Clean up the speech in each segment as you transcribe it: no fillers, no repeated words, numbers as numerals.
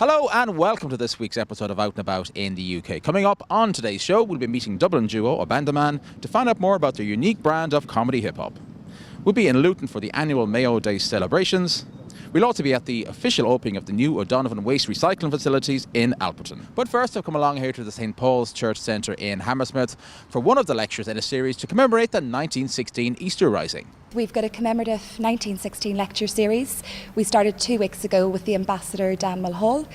Hello and welcome to this week's episode of Out and About in the UK. Coming up on today's show, we'll be meeting Dublin duo Abandoman to find out more about their unique brand of comedy hip-hop. We'll be in Luton for the Annual Mayo Day celebrations. We'll also be at the official opening of the new O'Donovan waste recycling facilities in Alperton. But first, I've come along here to the St Paul's Church Centre in Hammersmith for one of the lectures in a series to commemorate the 1916 Easter Rising. We've got a commemorative 1916 lecture series. We started 2 weeks ago with the Ambassador Dan Mulhall.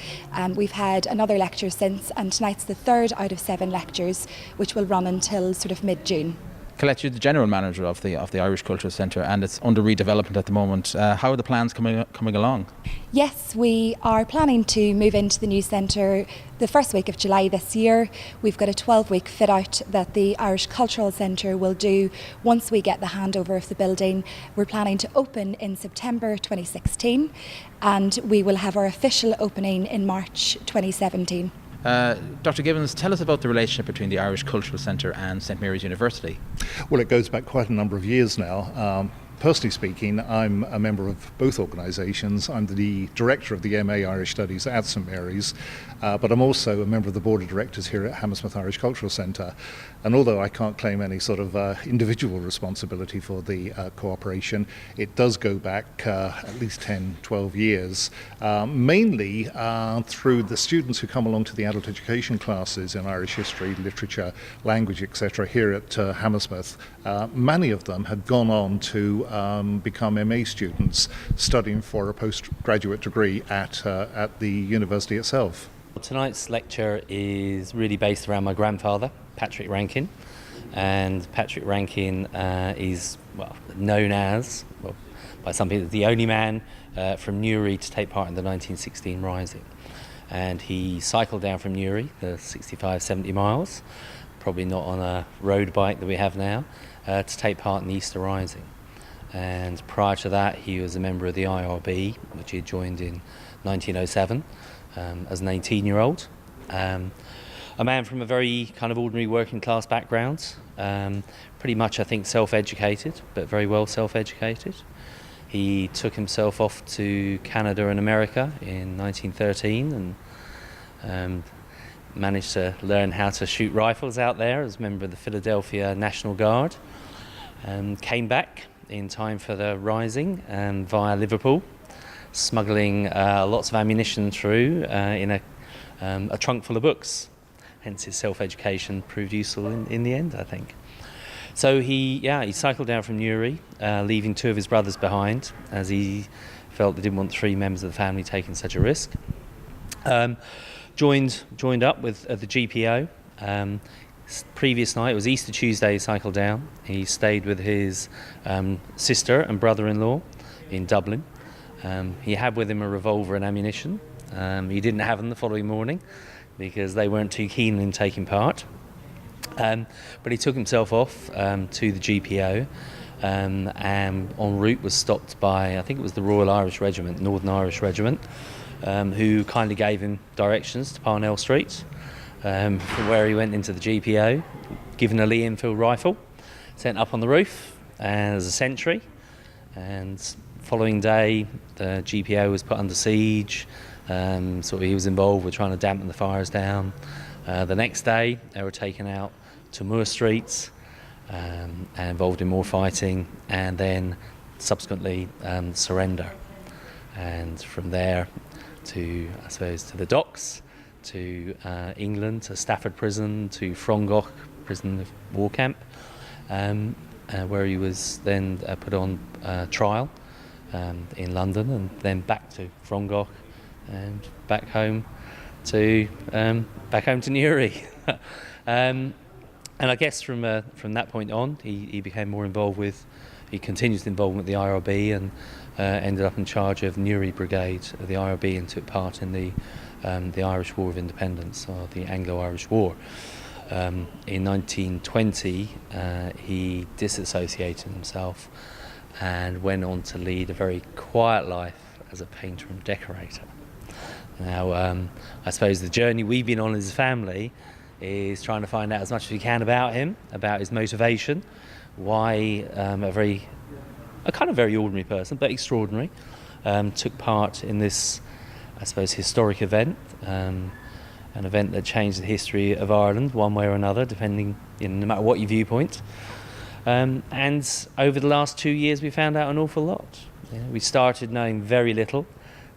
We've had another lecture since, and tonight's the third out of 7 lectures, which will run until sort of mid-June. Colette, you're the general manager of the Irish Cultural Centre, and it's under redevelopment at the moment. How are the plans coming along? Yes, we are planning to move into the new centre the first week of July this year. We've got a 12-week fit-out that the Irish Cultural Centre will do once we get the handover of the building. We're planning to open in September 2016, and we will have our official opening in March 2017. Dr. Gibbons, tell us about the relationship between the Irish Cultural Centre and St Mary's University. Well, it goes back quite a number of years now. Personally speaking, I'm a member of both organisations. I'm the director of the MA Irish Studies at St Mary's, but I'm also a member of the board of directors here at Hammersmith Irish Cultural Centre. And although I can't claim any sort of individual responsibility for the cooperation, it does go back at least 10, 12 years, mainly through the students who come along to the adult education classes in Irish history, literature, language, etc. here at Hammersmith. Many of them had gone on to become MA students studying for a postgraduate degree at the university itself. Tonight's lecture is really based around my grandfather, Patrick Rankin, and Patrick Rankin is known as, by some people, the only man from Newry to take part in the 1916 Rising. And he cycled down from Newry, the 65, 70 miles, probably not on a road bike that we have now, to take part in the Easter Rising. And prior to that, he was a member of the IRB, which he had joined in 1907 as an 18-year-old. A man from a very kind of ordinary working class background, pretty much, I think, self-educated, but very well self-educated. He took himself off to Canada and America in 1913 and managed to learn how to shoot rifles out there as a member of the Philadelphia National Guard. Came back in time for the Rising via Liverpool, smuggling lots of ammunition through in a trunk full of books. Hence his self-education proved useful in the end, I think. So he cycled down from Newry, leaving 2 of his brothers behind, as he felt they didn't want 3 members of the family taking such a risk. Joined up with the GPO. Previous night, it was Easter Tuesday, he cycled down. He stayed with his sister and brother-in-law in Dublin. He had with him a revolver and ammunition. He didn't have them the following morning because they weren't too keen in taking part. But he took himself off to the GPO and en route was stopped by, I think it was the Royal Irish Regiment, Northern Irish Regiment, who kindly gave him directions to Parnell Street. From where he went into the GPO, given a Lee Enfield rifle, sent up on the roof as a sentry, and following day the GPO was put under siege, so he was involved with trying to dampen the fires down. The next day they were taken out to Moore Street and involved in more fighting, and then subsequently surrender, and from there to the docks, to England, to Stafford Prison, to Frongoch Prison of War Camp, where he was then put on trial in London, and then back to Frongoch and back home to Newry. And I guess from that point on, he became more involved with. He continued his involvement with the IRB and ended up in charge of Newry Brigade of the IRB and took part in the Irish War of Independence, or the Anglo-Irish War. In 1920, he disassociated himself and went on to lead a very quiet life as a painter and decorator. Now, I suppose the journey we've been on as a family is trying to find out as much as we can about him, about his motivation, why a kind of very ordinary person, but extraordinary, took part in this I suppose, historic event, an event that changed the history of Ireland one way or another, depending, no matter what your viewpoint. And over the last 2 years, we found out an awful lot. We started knowing very little,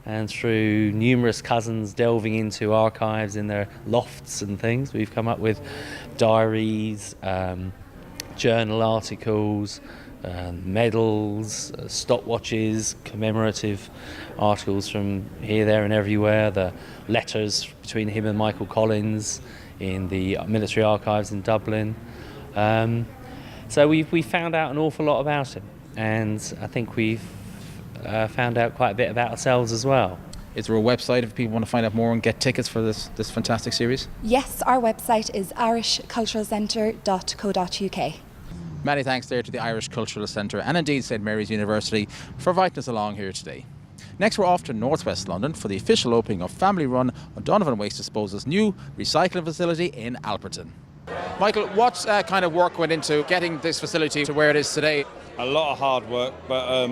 and through numerous cousins delving into archives in their lofts and things, we've come up with diaries, journal articles, medals, stopwatches, commemorative articles from here, there and everywhere, the letters between him and Michael Collins in the military archives in Dublin. So we found out an awful lot about him, and I think we've found out quite a bit about ourselves as well. Is there a website if people want to find out more and get tickets for this fantastic series? Yes, our website is irishculturalcentre.co.uk. Many thanks there to the Irish Cultural Centre and indeed St Mary's University for inviting us along here today. Next we're off to northwest London for the official opening of family-run O'Donovan Waste Disposal's new recycling facility in Alperton. Michael, what kind of work went into getting this facility to where it is today? A lot of hard work, but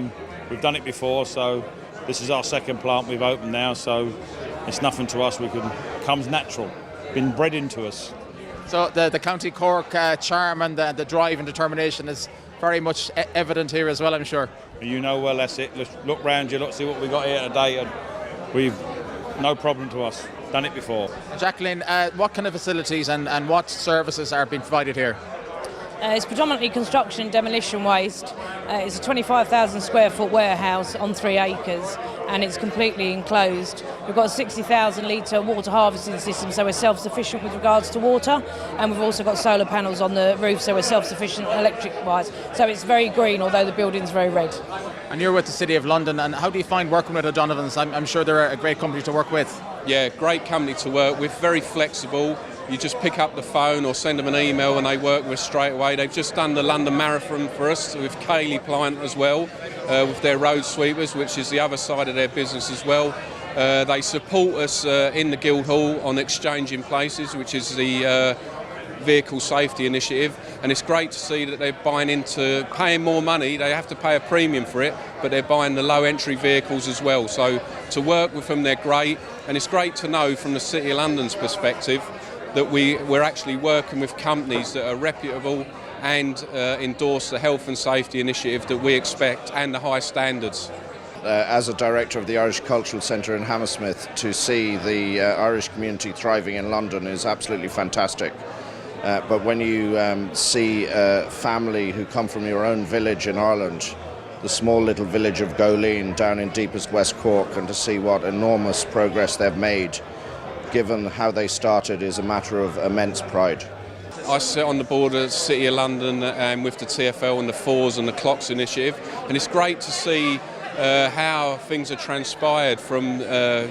we've done it before, so this is our second plant we've opened now, so it's nothing to us. It comes natural, been bred into us. So the County Cork charm and the drive and determination is very much evident here as well, I'm sure. You know well, that's it. Look round you, see what we got here today, and we've no problem to us. Done it before. Jacqueline, what kind of facilities and what services are being provided here? It's predominantly construction and demolition waste. It's a 25,000 square foot warehouse on 3 acres, and it's completely enclosed. We've got a 60,000 litre water harvesting system, so we're self-sufficient with regards to water, and we've also got solar panels on the roof, so we're self-sufficient electric-wise. So it's very green, although the building's very red. And you're with the City of London, and how do you find working with O'Donovans? I'm sure they're a great company to work with. Yeah, great company to work with, very flexible. You just pick up the phone or send them an email and they work with us straight away. They've just done the London Marathon for us with Cayley Pliant as well, with their road sweepers, which is the other side of their business as well. They support us in the Guildhall on Exchanging Places, which is the vehicle safety initiative, and it's great to see that they're buying into paying more money. They have to pay a premium for it, but they're buying the low entry vehicles as well. So to work with them, they're great, and it's great to know from the City of London's perspective that we're actually working with companies that are reputable and endorse the health and safety initiative that we expect and the high standards. As a director of the Irish Cultural Centre in Hammersmith, to see the Irish community thriving in London is absolutely fantastic. But when you see a family who come from your own village in Ireland, the small little village of Goleen down in deepest West Cork, and to see what enormous progress they've made, given how they started, is a matter of immense pride. I sit on the board of the City of London with the TfL and the Fours and the Clocks initiative, and it's great to see how things have transpired from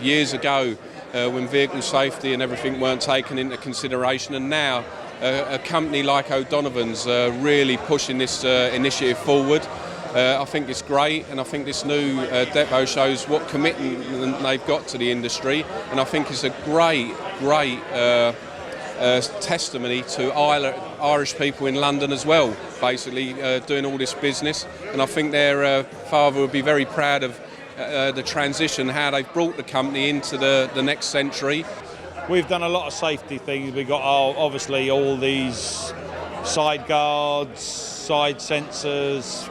years ago when vehicle safety and everything weren't taken into consideration, and now a company like O'Donovan's really pushing this initiative forward. I think it's great, and I think this new depot shows what commitment they've got to the industry, and I think it's a great testimony to Irish people in London as well, basically doing all this business, and I think their father would be very proud of the transition, how they've brought the company into the next century. We've done a lot of safety things. We've got obviously all these side guards, side sensors,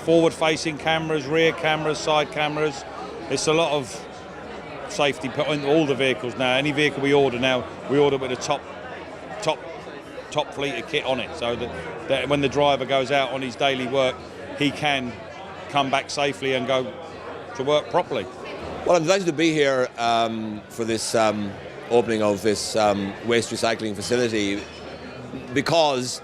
forward-facing cameras, rear cameras, side cameras. It's a lot of safety put in all the vehicles now. Any vehicle we order now, we order with a top fleet of kit on it, so that when the driver goes out on his daily work, he can come back safely and go to work properly. Well, I'm delighted to be here for this opening of this waste recycling facility, because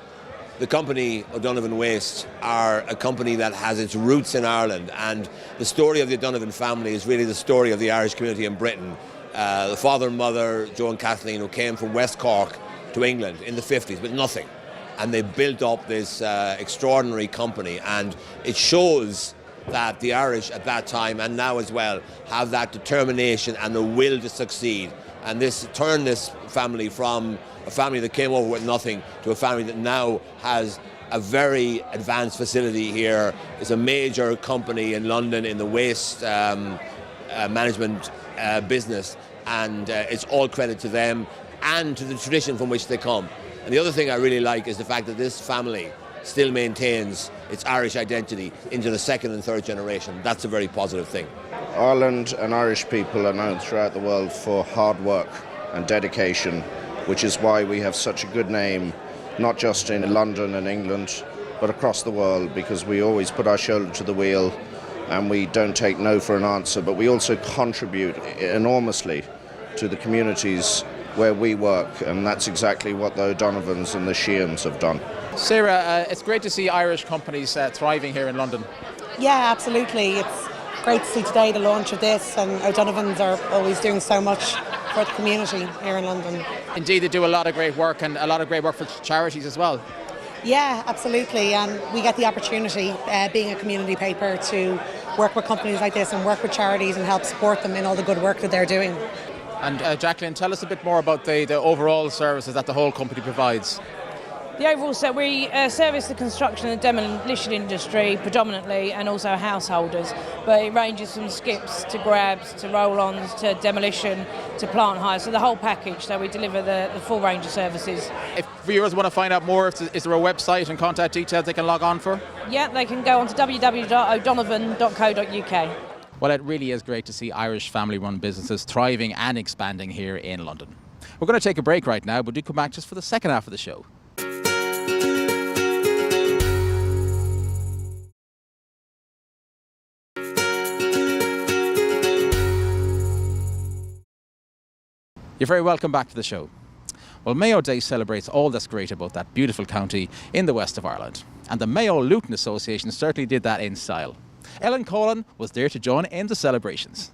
the company O'Donovan Waste are a company that has its roots in Ireland, and the story of the O'Donovan family is really the story of the Irish community in Britain. The father and mother, Joe and Kathleen, who came from West Cork to England in the 50s with nothing, and they built up this extraordinary company, and it shows that the Irish at that time and now as well have that determination and the will to succeed, and this turned this family from a family that came over with nothing to a family that now has a very advanced facility here. It's a major company in London in the waste management business, and it's all credit to them and to the tradition from which they come. And the other thing I really like is the fact that this family still maintains its Irish identity into the second and third generation. That's a very positive thing. Ireland and Irish people are known throughout the world for hard work and dedication, which is why we have such a good name, not just in London and England, but across the world, because we always put our shoulder to the wheel and we don't take no for an answer, but we also contribute enormously to the communities where we work, and that's exactly what the O'Donovans and the Sheehan's have done. Sarah, it's great to see Irish companies thriving here in London. Yeah, absolutely. It's great to see today the launch of this, and O'Donovans are always doing so much for the community here in London. Indeed, they do a lot of great work, and a lot of great work for charities as well. Yeah, absolutely, and we get the opportunity, being a community paper, to work with companies like this and work with charities and help support them in all the good work that they're doing. And Jacqueline, tell us a bit more about the overall services that the whole company provides. The overall set, we service the construction and demolition industry predominantly, and also householders, but it ranges from skips to grabs to roll-ons to demolition to plant hire, so the whole package. So we deliver the full range of services. If viewers want to find out more, is there a website and contact details they can log on for? Yeah, they can go on to www.o'donovan.co.uk. Well, it really is great to see Irish family-run businesses thriving and expanding here in London. We're going to take a break right now, but do come back just for the second half of the show. You're very welcome back to the show. Well, Mayo Day celebrates all that's great about that beautiful county in the west of Ireland. And the Mayo Luton Association certainly did that in style. Ellen Collin was there to join in the celebrations.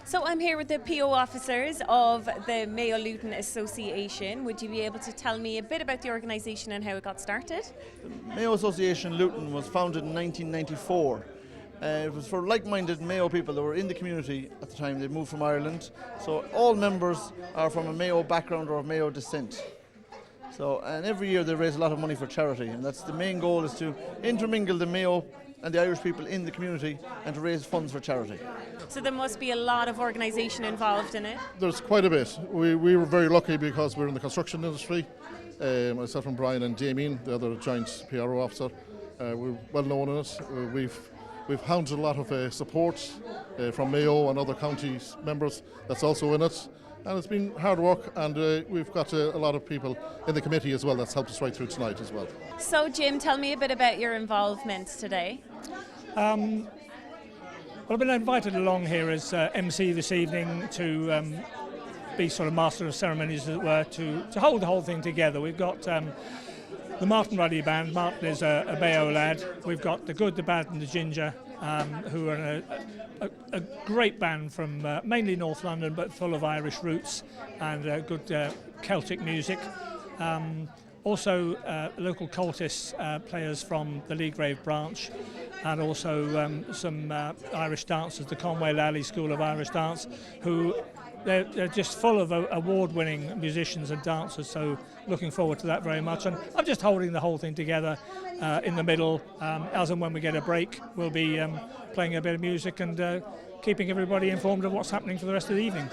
So I'm here with the PO officers of the Mayo Luton Association. Would you be able to tell me a bit about the organisation and how it got started? The Mayo Association Luton was founded in 1994. It was for like-minded Mayo people that were in the community at the time. They moved from Ireland. So all members are from a Mayo background or of Mayo descent. So, and every year they raise a lot of money for charity, and that's the main goal, is to intermingle the Mayo and the Irish people in the community and to raise funds for charity. So there must be a lot of organisation involved in it? There's quite a bit. We were very lucky because we're in the construction industry. Myself and Brian and Damien, the other joint PRO officer, we're well known in it. We've hounded a lot of support from Mayo and other counties members that's also in it. And it's been hard work, and we've got a lot of people in the committee as well that's helped us right through tonight as well. So Jim, tell me a bit about your involvement today. Well, I've been invited along here as MC this evening to be sort of master of ceremonies, as it were, to hold the whole thing together. We've got the Martin Ruddy Band. Martin is a Mayo lad. We've got the Good, the Bad and the Ginger, who are a great band from mainly North London, but full of Irish roots and good Celtic music. Also local cultists, players from the Leagrave branch, and also some Irish dancers, the Conway Lally School of Irish Dance, who they're just full of award-winning musicians and dancers, so looking forward to that very much. And I'm just holding the whole thing together in the middle. As and when we get a break, we'll be playing a bit of music and keeping everybody informed of what's happening for the rest of the evening.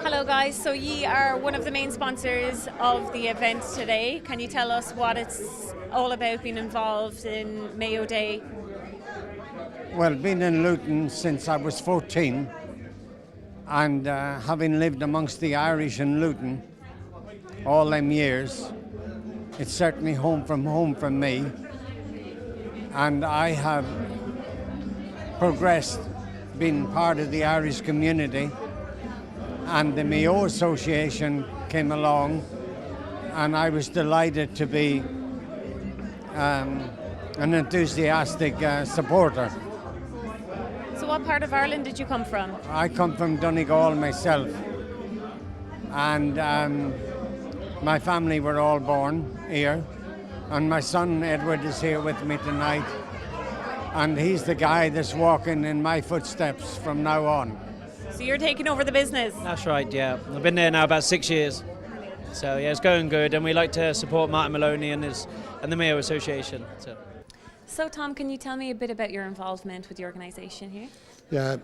Hello guys, so ye are one of the main sponsors of the event today. Can you tell us what it's all about being involved in Mayo Day? Well, been in Luton since I was 14, and having lived amongst the Irish in Luton all them years, it's certainly home from me, and I have progressed being part of the Irish community, and the Mayo Association came along, and I was delighted to be an enthusiastic supporter. So what part of Ireland did you come from? I come from Donegal myself, and my family were all born here, and my son Edward is here with me tonight, and he's the guy that's walking in my footsteps from now on. So you're taking over the business? That's right, yeah. I've been there now about 6 years. So yeah, it's going good, and we like to support Martin Maloney and the Mayo Association. So Tom, can you tell me a bit about your involvement with the organisation here? Yeah,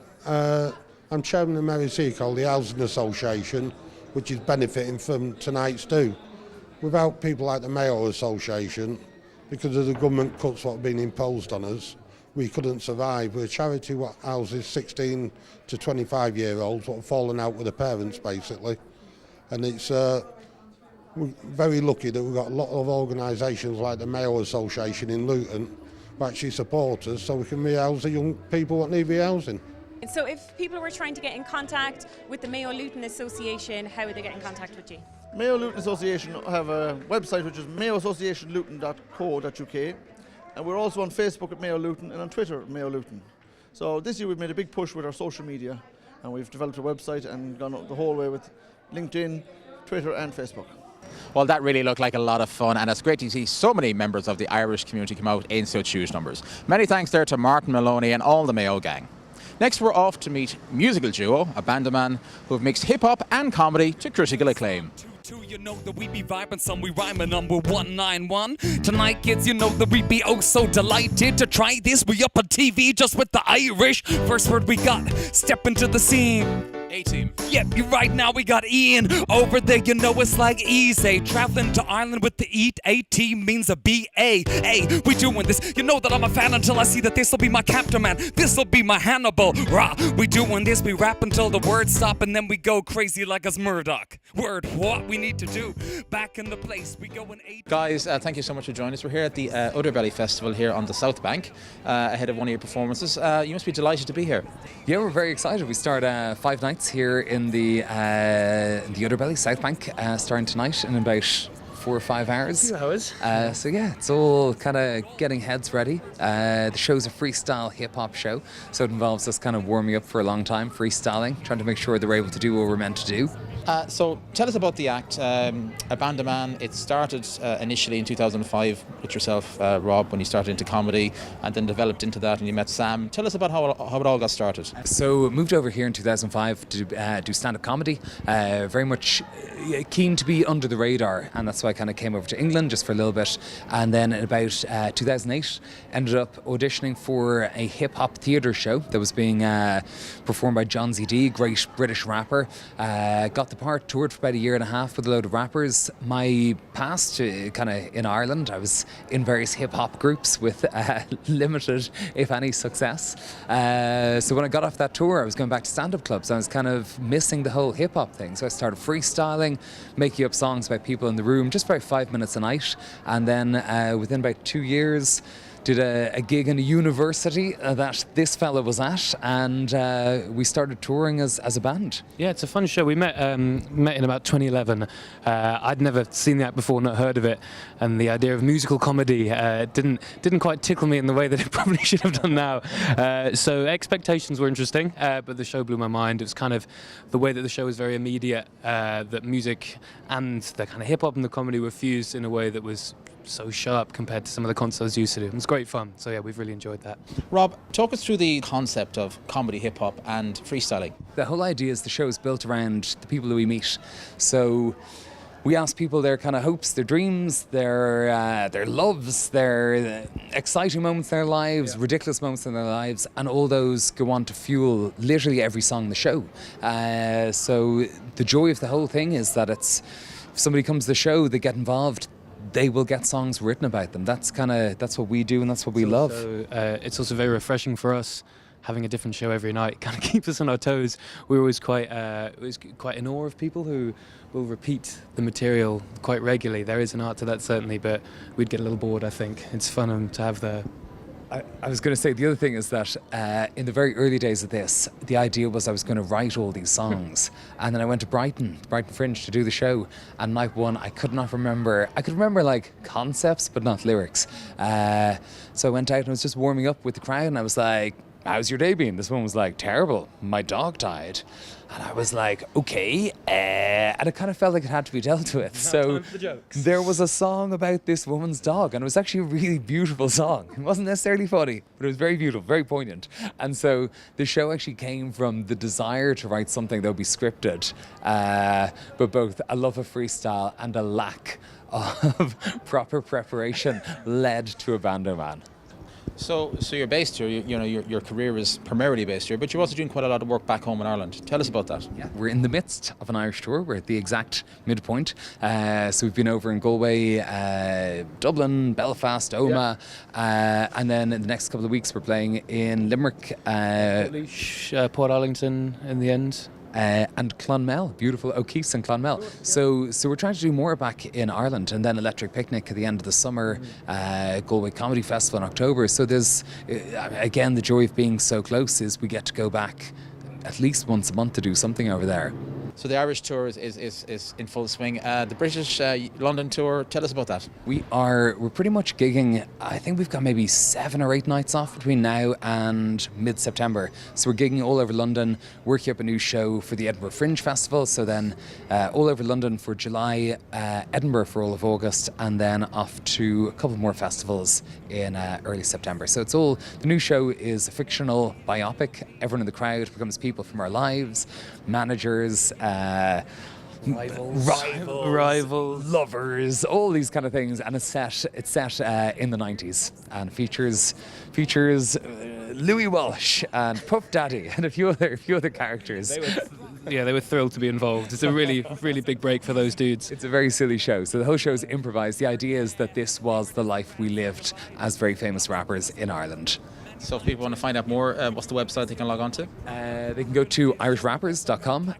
I'm chairman of Mary's here called the Housing Association, which is benefiting from tonight's do. Without people like the Mayo Association, because of the government cuts what have been imposed on us, we couldn't survive. We're a charity what houses 16 to 25-year-olds what have fallen out with their parents, basically. And it's we're very lucky that we've got a lot of organisations like the Mayo Association in Luton who actually support us so we can rehouse the young people that need rehousing. So if people were trying to get in contact with the Mayo Luton Association, how would they get in contact with you? Mayo Luton Association have a website which is mayoassociationluton.co.uk, and we're also on Facebook at Mayo Luton and on Twitter at Mayo Luton. So this year we've made a big push with our social media, and we've developed a website and gone the whole way with LinkedIn, Twitter and Facebook. Well, that really looked like a lot of fun, and it's great to see so many members of the Irish community come out in such huge numbers. Many thanks there to Martin Maloney and all the Mayo gang. Next, we're off to meet musical duo Abandoman, who have mixed hip-hop and comedy to critical acclaim. You know that we be vibing some, we rhyming number 191. Tonight, kids, you know that we be oh so delighted to try this. We up on TV just with the Irish. First word we got, step into the scene. A-team. Yep, you're right, now we got Ian over there, you know it's like easy. Traveling to Ireland with the EAT, A-team means a B-A. Hey, we doing this, you know that I'm a fan until I see that this'll be my captain, man. This'll be my Hannibal. Rah, we doing this, we rap until the words stop and then we go crazy like us Murdoch. Word, what we need to do, back in the place, we go in A. Guys, thank you so much for joining us. We're here at the Udderbelly Festival here on the South Bank, ahead of one of your performances. You must be delighted to be here. Yeah, we're very excited. We start 5 nights here in the Udderbelly South Bank, starting tonight in about 4 or 5 hours. 2 hours. So yeah, it's all kind of getting heads ready. The show's a freestyle hip-hop show, so it involves us kind of warming up for a long time, freestyling, trying to make sure they're able to do what we're meant to do. So tell us about the act, Abandoman. It started initially in 2005 with yourself, Rob, when you started into comedy, and then developed into that and you met Sam. Tell us about how it all got started. So moved over here in 2005 to do stand-up comedy, very much keen to be under the radar, and that's why I kind of came over to England just for a little bit, and then in about 2008 ended up auditioning for a hip-hop theatre show that was being performed by John ZD, great British rapper. Got the part, toured for about 1.5 years with a load of rappers. My past kind of in Ireland, I was in various hip-hop groups with limited, if any, success. So when I got off that tour, I was going back to stand-up clubs. I was kind of missing the whole hip-hop thing. So I started freestyling, making up songs about people in the room, just about 5 minutes a night. And then within about 2 years, did a gig in a university that this fella was at, and we started touring as a band. Yeah, it's a fun show. We met in about 2011. I'd never seen the act before, not heard of it, and the idea of musical comedy didn't quite tickle me in the way that it probably should have done now. So expectations were interesting, but the show blew my mind. It was kind of the way that the show was very immediate, that music and the kind of hip-hop and the comedy were fused in a way that was so sharp compared to some of the concerts I was used to do. It was great fun, so yeah, we've really enjoyed that. Rob, talk us through the concept of comedy, hip-hop and freestyling. The whole idea is the show is built around the people that we meet. So we ask people their kind of hopes, their dreams, their loves, their exciting moments in their lives, ridiculous moments in their lives, and all those go on to fuel literally every song in the show. So the joy of the whole thing is that if somebody comes to the show, they get involved, they will get songs written about them. That's what we do, and that's what we love. It's also very refreshing for us having a different show every night. Kind of keeps us on our toes. We're always quite in awe of people who will repeat the material quite regularly. There is an art to that certainly, but we'd get a little bored. I think it's fun to have the. I was going to say the other thing is that in the very early days of this, the idea was I was going to write all these songs, and then I went to Brighton Fringe to do the show, and night one I could remember like concepts but not lyrics. So I went out and I was just warming up with the crowd, and I was like, how's your day been? This one was like, terrible, my dog died. And I was like, okay, and it kind of felt like it had to be dealt with. So there was a song about this woman's dog, and it was actually a really beautiful song. It wasn't necessarily funny, but it was very beautiful, very poignant. And so the show actually came from the desire to write something that would be scripted, but both a love of freestyle and a lack of proper preparation led to Abandoman. So you're based here. Your career is primarily based here, but you're also doing quite a lot of work back home in Ireland. Tell us about that. Yeah, we're in the midst of an Irish tour. We're at the exact midpoint. So we've been over in Galway, Dublin, Belfast, Omagh, and then in the next couple of weeks we're playing in Limerick, Portarlington in the end. And Clonmel, beautiful O'Keefe's and Clonmel. So we're trying to do more back in Ireland, and then Electric Picnic at the end of the summer, Galway Comedy Festival in October. So there's, again, the joy of being so close is we get to go back at least once a month to do something over there. So the Irish tour is in full swing. The British London tour, tell us about that. We're pretty much gigging. I think we've got maybe 7 or 8 nights off between now and mid-September. So we're gigging all over London, working up a new show for the Edinburgh Fringe Festival. So then all over London for July, Edinburgh for all of August, and then off to a couple more festivals in early September. So it's all, the new show is a fictional biopic. Everyone in the crowd becomes people from our lives, managers, rivals, lovers, all these kind of things, and it's set in the 90s and features Louis Walsh and Puff Daddy and a few other characters. They were thrilled to be involved. It's a really big break for those dudes. It's a very silly show. So the whole show is improvised. The idea is that this was the life we lived as very famous rappers in Ireland. So if people want to find out more, what's the website they can log on to? They can go to irishrappers.com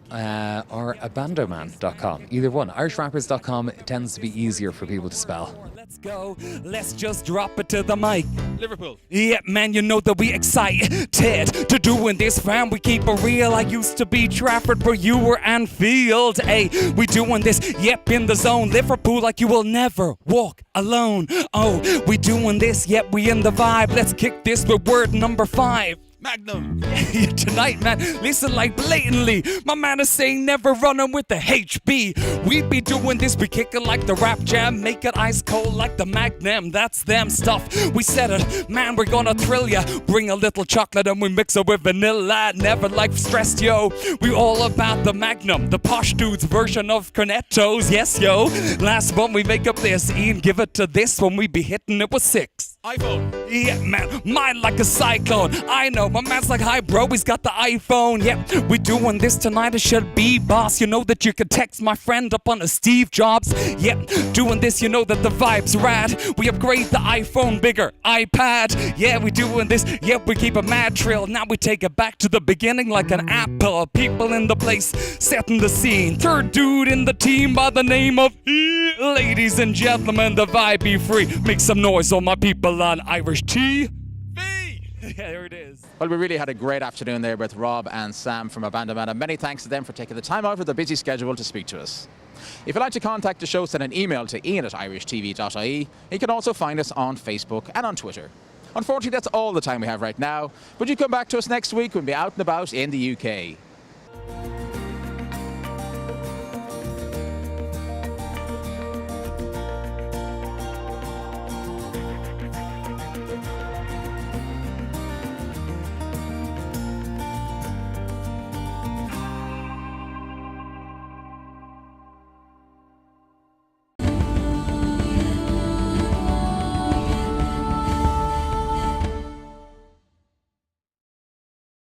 or abandoman.com. Either one. irishrappers.com tends to be easier for people to spell. Let's go. Let's just drop it to the mic. Liverpool. Yeah, man, you know that we excited to doing this, fam. We keep it real. I used to be Trafford, but you were Anfield. Hey, we doing this, yep, in the zone. Liverpool, like you will never walk alone. Oh, we doing this, yep, we in the vibe. Let's kick this with word number 5. Magnum. Yeah, tonight, man, listen like blatantly. My man is saying never running with the HB. We be doing this, we kick it like the rap jam. Make it ice cold like the Magnum. That's them stuff. We said it, man, we're gonna thrill ya. Bring a little chocolate and we mix it with vanilla. Never life stressed, yo. We all about the Magnum. The posh dude's version of Cornettos. Yes, yo. Last one we make up this. Ian, give it to this when we be hitting it with 6. iPhone. Yeah, man, mine like a cyclone. I know, my man's like, hi, bro, he's got the iPhone. Yeah, we doing this tonight, it should be, boss. You know that you could text my friend up on a Steve Jobs. Yeah, doing this, you know that the vibe's rad. We upgrade the iPhone bigger, iPad. Yeah, we doing this, yeah, we keep a mad trail. Now we take it back to the beginning like an Apple. People in the place, setting the scene. Third dude in the team by the name of ladies and gentlemen, the vibe be free. Make some noise on my people on Irish TV. Yeah, there it is. Well, we really had a great afternoon there with Rob and Sam from Abandoman, and many thanks to them for taking the time out of their busy schedule to speak to us. If you'd like to contact the show, send an email to ian@irishtv.ie. You can also find us on Facebook and on Twitter. Unfortunately, that's all the time we have right now, but you come back to us next week when we'll be out and about in the UK.